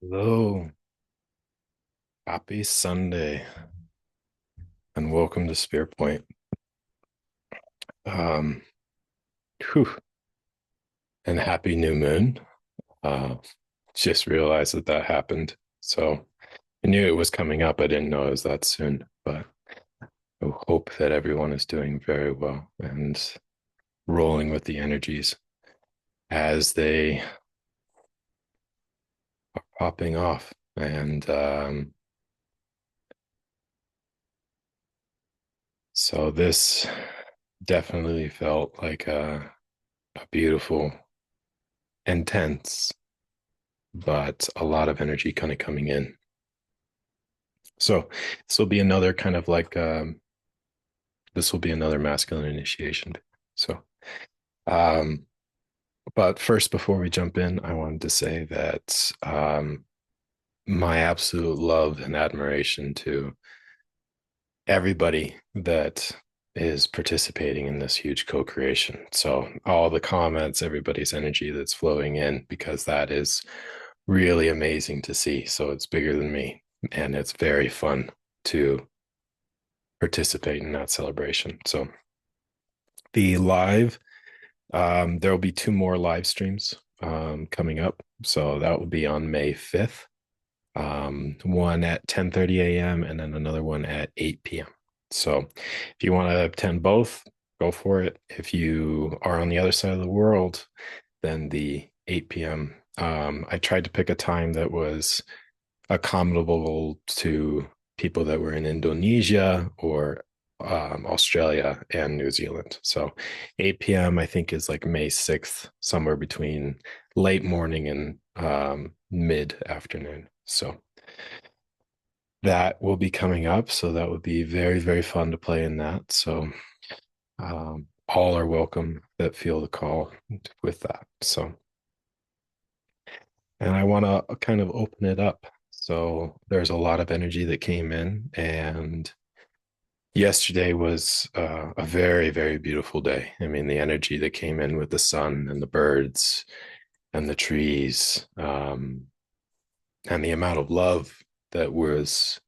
Hello, happy Sunday, and welcome to Spear Point. Um, whew, and happy new moon. Uh, just realized that happened. So I knew it was coming up. I didn't know it was that soon, but I hope that everyone is doing very well and rolling with the energies as they are popping off. And so this definitely felt like a beautiful, intense, but a lot of energy kind of coming in. So this will be another kind of like this will be another masculine initiation. So um but first before we jump in, I wanted to say that my absolute love and admiration to everybody that is participating in this huge co-creation. So all the comments, everybody's energy that's flowing in, because that is really amazing to see. So it's bigger than me, and it's very fun to participate in that celebration. So the live, there will be two more live streams coming up. So that will be on May 5th, one at 10:30 a.m. and then another one at 8 p.m. So if you want to attend both, go for it. If you are on the other side of the world, then the 8 p.m. I tried to pick a time that was accommodable to people that were in Indonesia or Australia and New Zealand. So 8 p.m. I think is like May 6th, somewhere between late morning and mid afternoon. So that will be coming up. So that would be very, very fun to play in that. So all are welcome that feel the call with that. So, and I want to kind of open it up. So there's a lot of energy that came in, and yesterday was a very, very beautiful day. I mean, the energy that came in with the sun and the birds and the trees, and the amount of love that was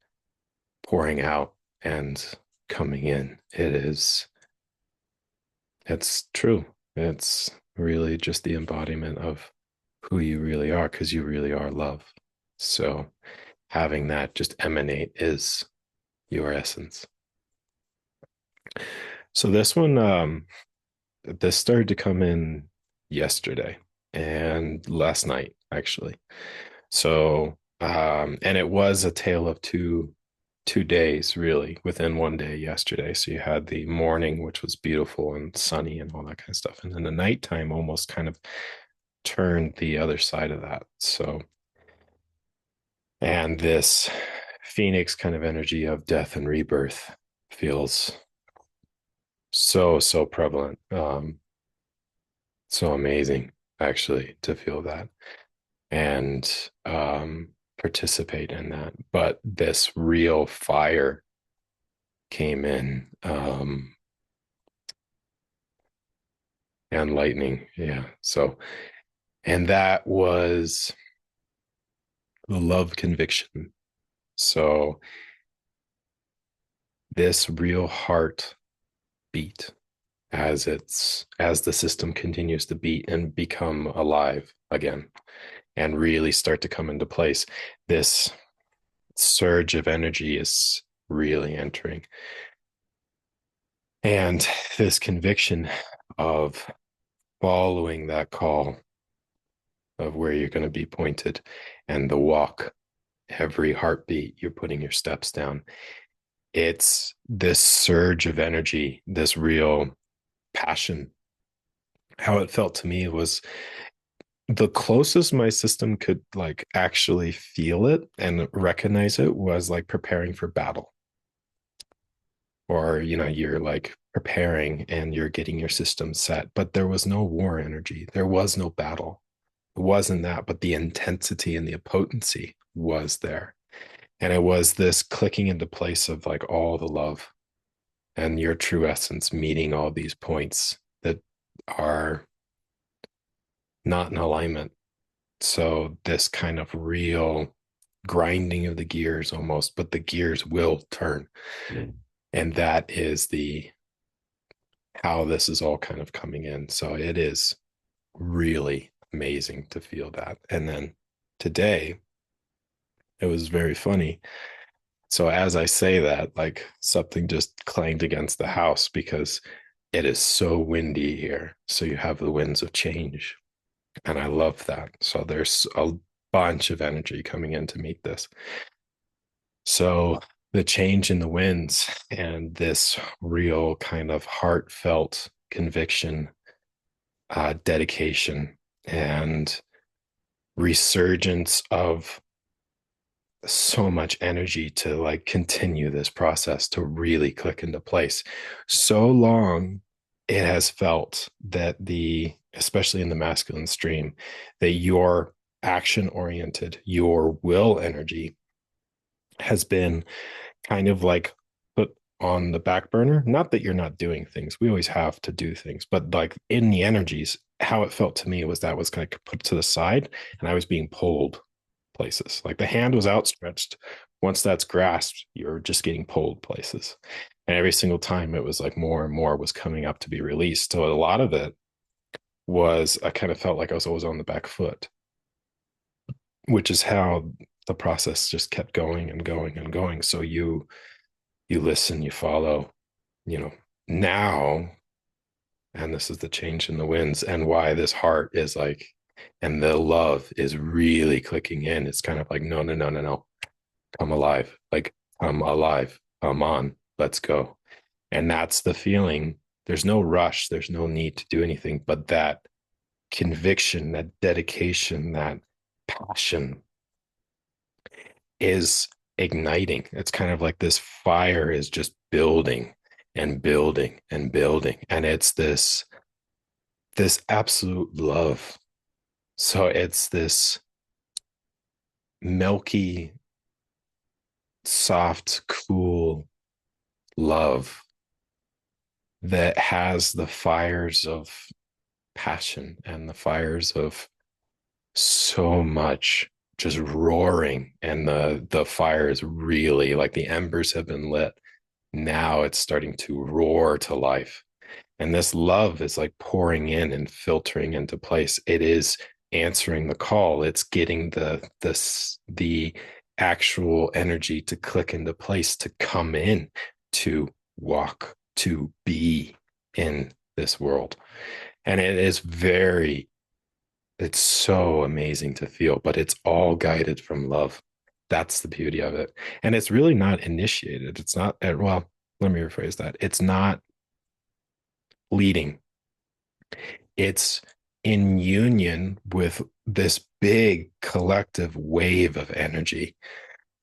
pouring out and coming in. It's true. It's really just the embodiment of who you really are, because you really are love. So having that just emanate is your essence. So this started to come in yesterday and last night, actually. So, and it was a tale of two days really within one day yesterday. So you had the morning, which was beautiful and sunny and all that kind of stuff. And then the nighttime almost kind of turned the other side of that. So, and this Phoenix kind of energy of death and rebirth feels so prevalent. So amazing actually to feel that and participate in that. But this real fire came in, and lightning. Yeah. So, and that was the love conviction. So this real heart beat as the system continues to beat and become alive again and really start to come into place. This surge of energy is really entering. And this conviction of following that call of where you're going to be pointed and the walk, every heartbeat, you're putting your steps down. It's this surge of energy, this real passion. How it felt to me was the closest my system could like actually feel it and recognize it was like preparing for battle, or you're like preparing and you're getting your system set, but there was no war energy, there was no battle. It wasn't that, but the intensity and the potency was there. And it was this clicking into place of like all the love and your true essence meeting all these points that are not in alignment. So this kind of real grinding of the gears almost, but the gears will turn. And that is the how this is all kind of coming in. So it is really amazing to feel that. And then today, it was very funny. So as I say that, like something just clanged against the house because it is so windy here. So you have the winds of change. And I love that. So there's a bunch of energy coming in to meet this. So the change in the winds and this real kind of heartfelt conviction, dedication, and resurgence of so much energy to like continue this process to really click into place. So long it has felt that especially in the masculine stream, that your action oriented, your will energy has been kind of like put on the back burner. Not that you're not doing things, we always have to do things, but like in the energies, how it felt to me was that was kind of put to the side and I was being pulled places. Like the hand was outstretched. Once that's grasped, you're just getting pulled places. And every single time it was like more and more was coming up to be released. So a lot of it was, I kind of felt like I was always on the back foot, which is how the process just kept going and going and going. So you listen, you follow, you know, now, and this is the change in the winds and why this heart is like, and the love is really clicking in. It's kind of like, no, no, no, no, no, come alive, like come alive, come on, let's go. And that's the feeling. There's no rush, there's no need to do anything, but that conviction, that dedication, that passion is igniting. It's kind of like this fire is just building and building and building. And it's this absolute love. So it's this milky, soft, cool love that has the fires of passion and the fires of so much just roaring, and the fire is really like the embers have been lit. Now it's starting to roar to life. And this love is like pouring in and filtering into place. It is answering the call. It's getting the actual energy to click into place, to come in, to walk, to be in this world. And it's so amazing to feel, but it's all guided from love. That's the beauty of it. And it's really not initiated. It's not, well, let me rephrase that. It's not leading. It's in union with this big collective wave of energy.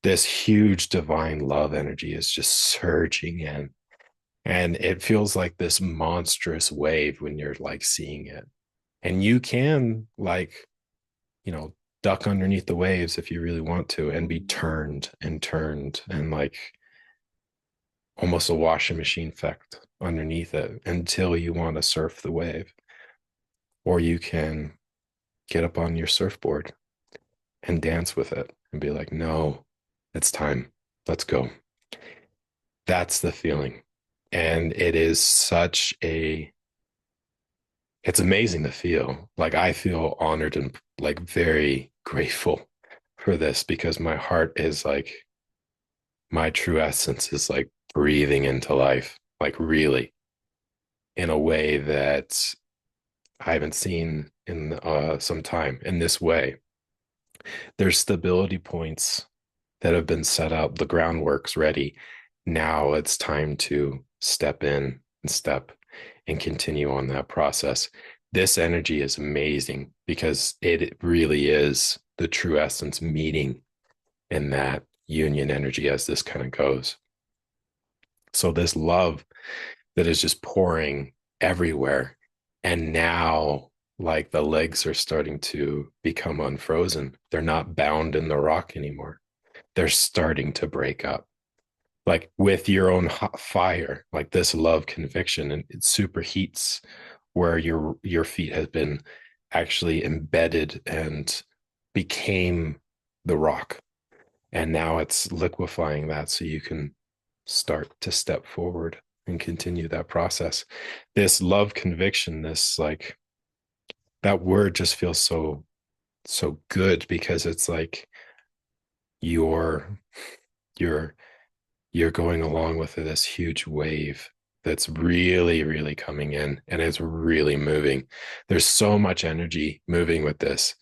This huge divine love energy is just surging in. And it feels like this monstrous wave when you're like seeing it. And you can like, you know, duck underneath the waves if you really want to and be turned and like almost a washing machine effect underneath it until you want to surf the wave. Or you can get up on your surfboard and dance with it and be like, no, it's time. Let's go. That's the feeling. And it is it's amazing to feel. Like I feel honored and like very grateful for this because my heart is like, my true essence is like breathing into life, like really in a way that I haven't seen in some time in this way. There's stability points that have been set up, the groundwork's ready. Now it's time to step in and step and continue on that process. This energy is amazing because it really is the true essence meeting in that union energy as this kind of goes. So this love that is just pouring everywhere. And now like the legs are starting to become unfrozen. They're not bound in the rock anymore. They're starting to break up. Like with your own hot fire, like this love conviction, and it superheats where your feet have been actually embedded and became the rock. And now it's liquefying that so you can start to step forward and continue that process. This love conviction, this like that word just feels so good because it's like you're you're you're going along with this huge wave that's really really coming in and it's really moving. There's so much energy moving with this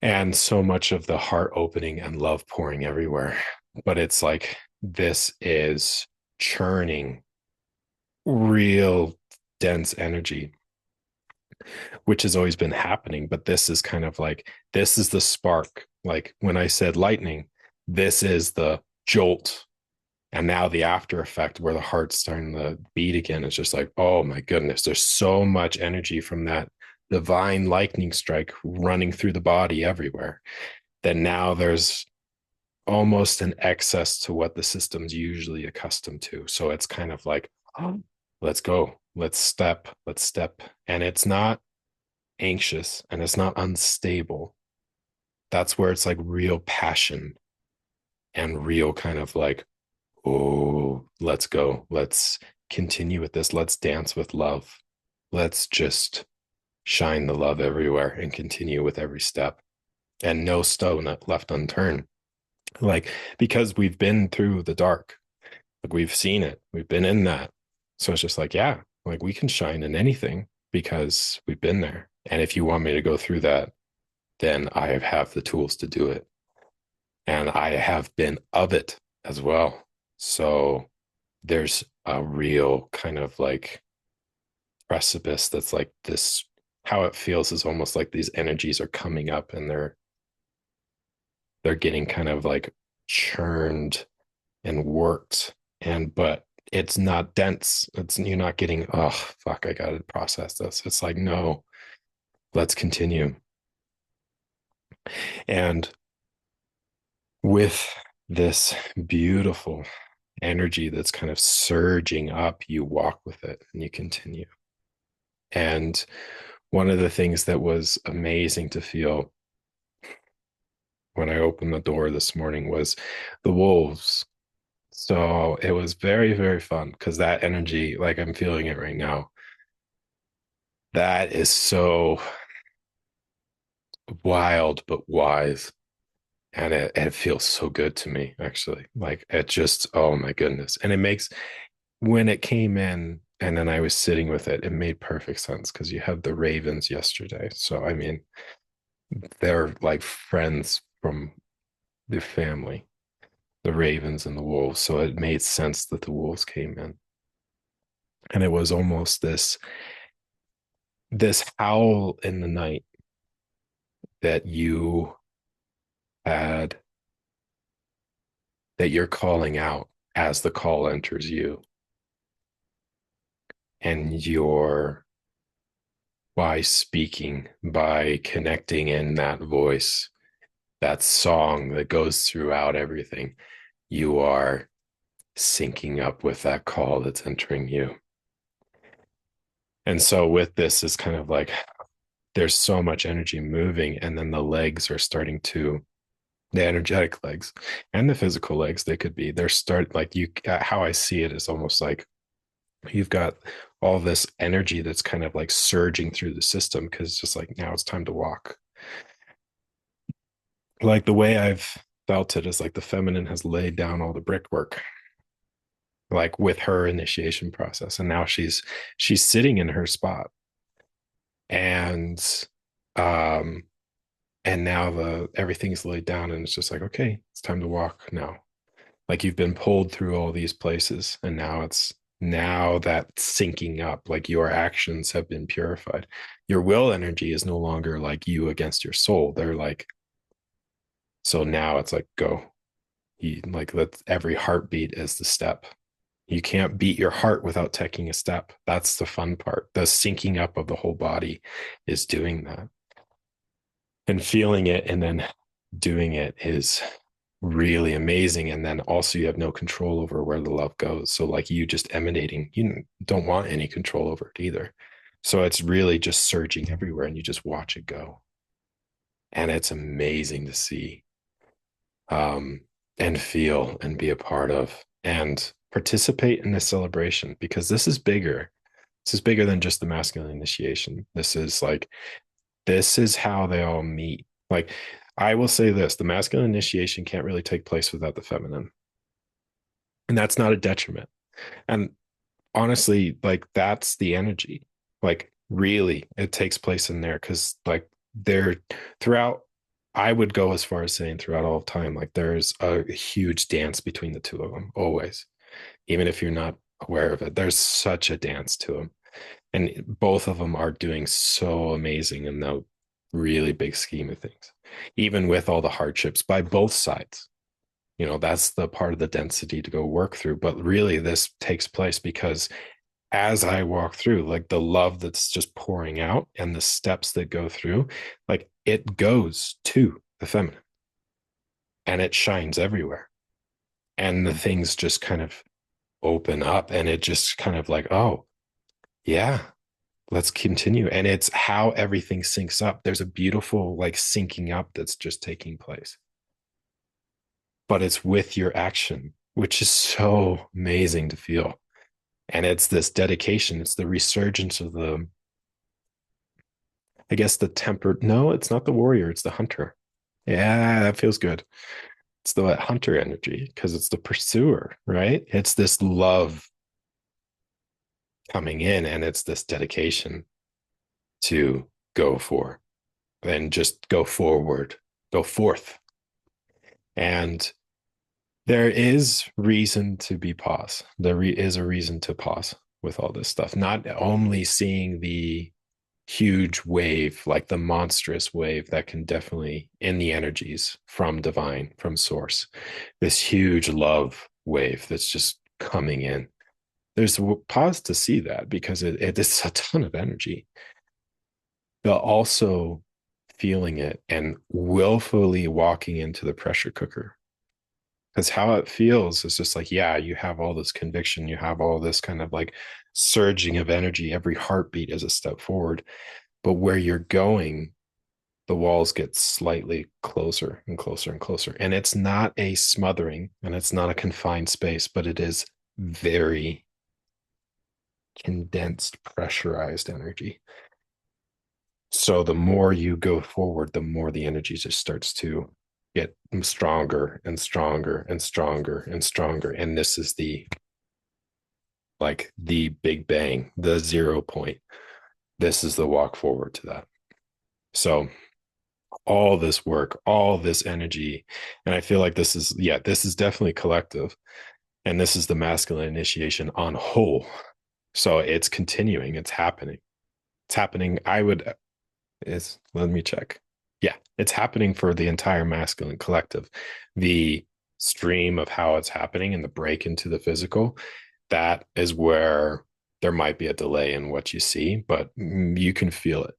and so much of the heart opening and love pouring everywhere, but it's like this is churning real dense energy, which has always been happening. But this is kind of like, this is the spark. Like when I said lightning, this is the jolt. And now the after effect where the heart's starting to beat again is just like, oh my goodness, there's so much energy from that divine lightning strike running through the body everywhere that now there's almost an excess to what the system's usually accustomed to. So it's kind of like, oh, let's go, let's step. And it's not anxious and it's not unstable. That's where it's like real passion and real kind of like, oh, let's go. Let's continue with this. Let's dance with love. Let's just shine the love everywhere and continue with every step and no stone left unturned. Like, because we've been through the dark, like we've seen it, we've been in that. So it's just like, yeah, like we can shine in anything because we've been there. And if you want me to go through that, then I have the tools to do it. And I have been of it as well. So there's a real kind of like precipice that's like this. How it feels is almost like these energies are coming up and they're getting kind of like churned and worked, and but it's not dense. It's, you're not getting, oh fuck, I gotta process this. It's like, no, let's continue. And with this beautiful energy that's kind of surging up, you walk with it and you continue. And one of the things that was amazing to feel when I opened the door this morning was the wolves. So it was very, very fun because that energy, like I'm feeling it right now, that is so wild but wise. And it feels so good to me, actually. Like it just, oh my goodness. And it makes, when it came in and then I was sitting with it, it made perfect sense because you had the ravens yesterday. So, I mean, they're like friends from the family, the ravens and the wolves. So it made sense that the wolves came in. And it was almost this howl in the night that you had, that you're calling out as the call enters you. And you're, by speaking, by connecting in that voice, that song that goes throughout everything, you are syncing up with that call that's entering you. And so with this is kind of like there's so much energy moving, and then the legs are starting to, the energetic legs and the physical legs, they could be, they're start like you, how I see it is almost like you've got all this energy that's kind of like surging through the system because it's just like now it's time to walk. Like the way I've felt it is like the feminine has laid down all the brickwork, like with her initiation process, and now she's sitting in her spot, and um and now the everything's laid down and it's just like, okay, it's time to walk now. Like you've been pulled through all these places and now it's, now that syncing up, like your actions have been purified. Your will energy is no longer like you against your soul. They're like, so now it's like, go. You, like that every heartbeat is the step. You can't beat your heart without taking a step. That's the fun part. The syncing up of the whole body is doing that. And feeling it and then doing it is really amazing. And then also you have no control over where the love goes. So like you just emanating, you don't want any control over it either. So it's really just surging everywhere and you just watch it go. And it's amazing to see, um, and feel and be a part of and participate in this celebration, because this is bigger. This is bigger than just the masculine initiation. This is how they all meet. Like, I will say this, the masculine initiation can't really take place without the feminine. And that's not a detriment. And honestly, like, that's the energy. Like, really, it takes place in there because, like, they're throughout. I would go as far as saying throughout all time, like, there's a huge dance between the two of them, always. Even if you're not aware of it, there's such a dance to them. And both of them are doing so amazing in the really big scheme of things, even with all the hardships by both sides. That's the part of the density to go work through. But really, this takes place because as I walk through, like, the love that's just pouring out and the steps that go through, like, it goes to the feminine and it shines everywhere. And the things just kind of open up and it just kind of like, oh, yeah, let's continue. And it's how everything syncs up. There's a beautiful, like, syncing up that's just taking place, but it's with your action, which is so amazing to feel. And it's this dedication, it's the resurgence of the, I guess, the tempered. No, it's not the warrior, it's the hunter. Yeah, that feels good. It's the hunter energy because it's the pursuer, right? It's this love coming in and it's this dedication to go for and just go forward, go forth. And there is reason to be pause. Is a reason to pause with all this stuff, not only seeing the huge wave, like the monstrous wave that can definitely in the energies from divine, from source, this huge love wave that's just coming in. There's a pause to see that because it's a ton of energy, but also feeling it and willfully walking into the pressure cooker. Because how it feels is just like, yeah, you have all this conviction, you have all this kind of like surging of energy. Every heartbeat is a step forward. But where you're going, the walls get slightly closer and closer and closer. And it's not a smothering and it's not a confined space, but it is very condensed, pressurized energy. So the more you go forward, the more the energy just starts to get stronger and stronger and stronger and stronger. And this is the big bang, the 0 point. This is the walk forward to that. So all this work, all this energy, and I feel like this is definitely collective. And this is the masculine initiation on whole. So it's continuing, it's happening. It's happening. Let me check. Yeah, it's happening for the entire masculine collective. The stream of how it's happening and the break into the physical, that is where there might be a delay in what you see, but you can feel it.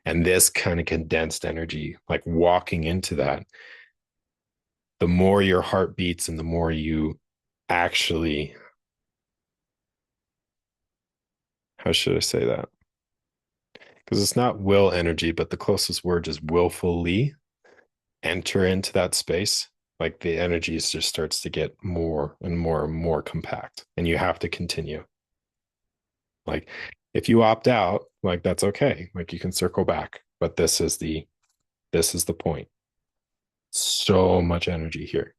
And this kind of condensed energy, like walking into that, the more your heart beats and the more you actually, how should I say that? Because it's not will energy, but the closest word is willfully enter into that space. Like, the energy just starts to get more and more and more compact, and you have to continue. Like, if you opt out, like, that's okay. Like, you can circle back, but this is the point. So much energy here.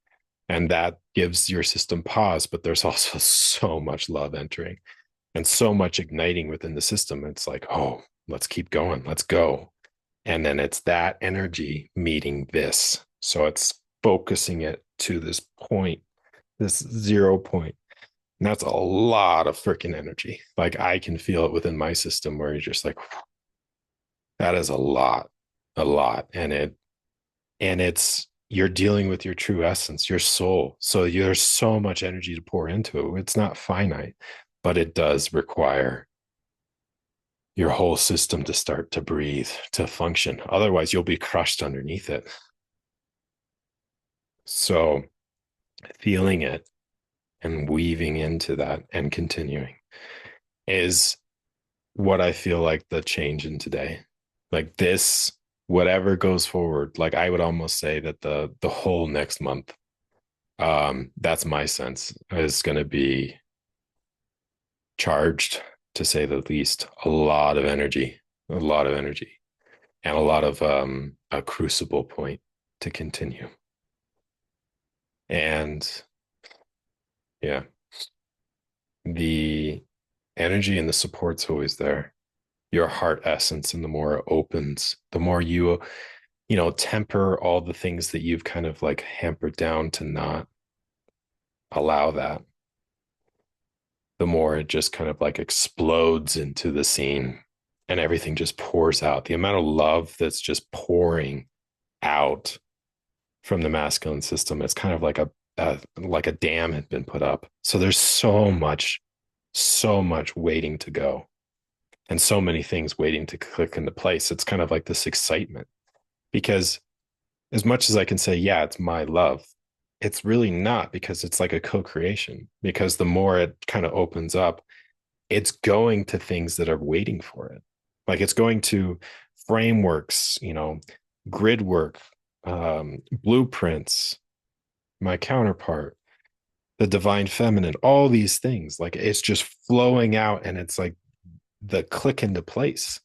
And that gives your system pause, but there's also so much love entering and so much igniting within the system. It's like, oh, let's keep going. Let's go. And then it's that energy meeting this. So it's focusing it to this point, this 0 point. And that's a lot of freaking energy. Like, I can feel it within my system where you're just like, that is a lot, a lot. And it's you're dealing with your true essence, your soul. So there's so much energy to pour into it. It's not finite, but it does require your whole system to start to breathe, to function. Otherwise, you'll be crushed underneath it. So feeling it and weaving into that and continuing is what I feel like the change in today. Like, this whatever goes forward, like I would almost say that the whole next month, that's my sense, is going to be charged, to say the least. A lot of energy, a lot of energy, and a lot of a crucible point to continue. And yeah, the energy and the support's always there. Your heart essence, and the more it opens, the more you temper all the things that you've kind of like hampered down to not allow that, the more it just kind of like explodes into the scene and everything just pours out. The amount of love that's just pouring out from the masculine system, it's kind of like a dam had been put up. So there's so much waiting to go, and so many things waiting to click into place. It's kind of like this excitement, because as much as I can say, yeah, it's my love, it's really not, because it's like a co-creation. Because the more it kind of opens up, it's going to things that are waiting for it. Like it's going to frameworks, grid work, blueprints, my counterpart, the divine feminine, all these things. Like it's just flowing out, and it's like the click into place.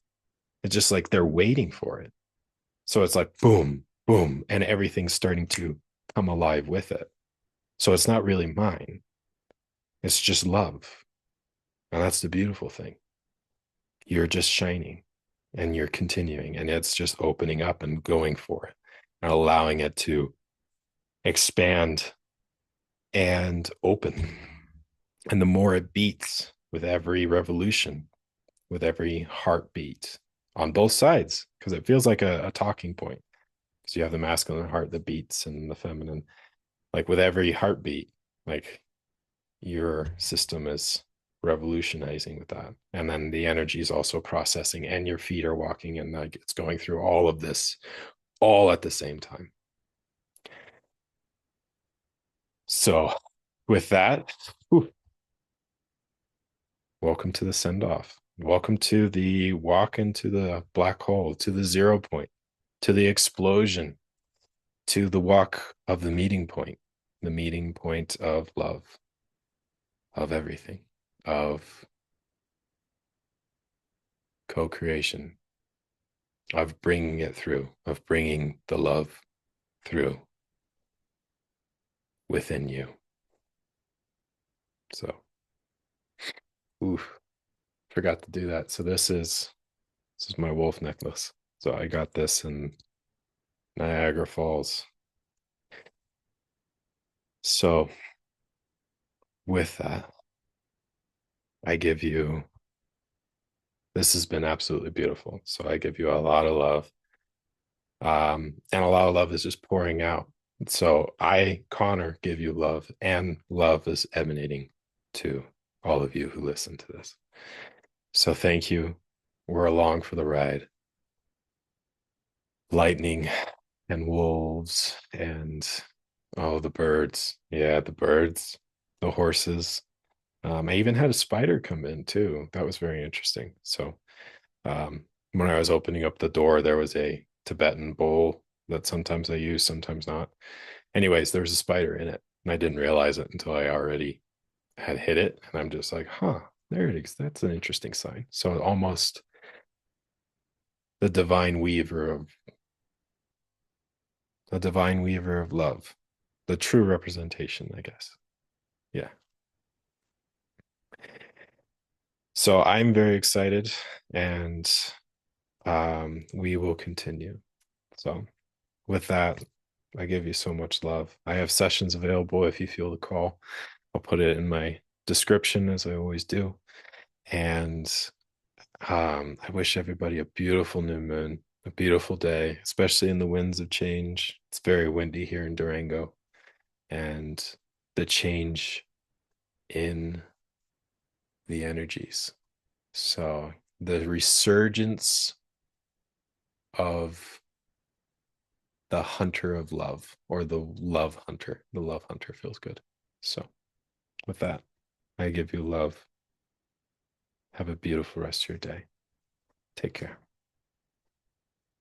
It's just like they're waiting for it. So it's like boom, boom, and everything's starting to come alive with it. So it's not really mine. It's just love. And that's the beautiful thing. You're just shining, and you're continuing, and it's just opening up and going for it and allowing it to expand and open. And the more it beats with every revolution, with every heartbeat on both sides, because it feels like a talking point, because you have the masculine heart that beats and the feminine, like with every heartbeat, like your system is revolutionizing with that. And then the energy is also processing, and your feet are walking, and like it's going through all of this all at the same time. So with that, whew, welcome to the send off. Welcome to the walk into the black hole, to the 0 point, to the explosion, to the walk of the meeting point of love, of everything, of co-creation, of bringing it through, of bringing the love through within you. So, oof, forgot to do that. So this is my wolf necklace. So I got this in Niagara Falls. So with that, I give you, this has been absolutely beautiful. So I give you a lot of love. And a lot of love is just pouring out. So I, Connor, give you love, and love is emanating to all of you who listen to this. So thank you. We're along for the ride. Lightning and wolves and the birds. Yeah, the birds, the horses. I even had a spider come in too. That was very interesting. So when I was opening up the door, there was a Tibetan bowl that sometimes I use, sometimes not. Anyways, there was a spider in it, and I didn't realize it until I already had hit it. And I'm just like, huh, there it is. That's an interesting sign. So almost the divine weaver of love, the true representation, I guess. Yeah. So I'm very excited, and we will continue. So with that, I give you so much love. I have sessions available if you feel the call. I'll put it in my description, as I always do. And I wish everybody a beautiful new moon, a beautiful day, especially in the winds of change. It's very windy here in Durango, and the change in the energies. So the resurgence of the hunter of love, or the love hunter. The love hunter feels good. So with that, I give you love. Have a beautiful rest of your day. Take care.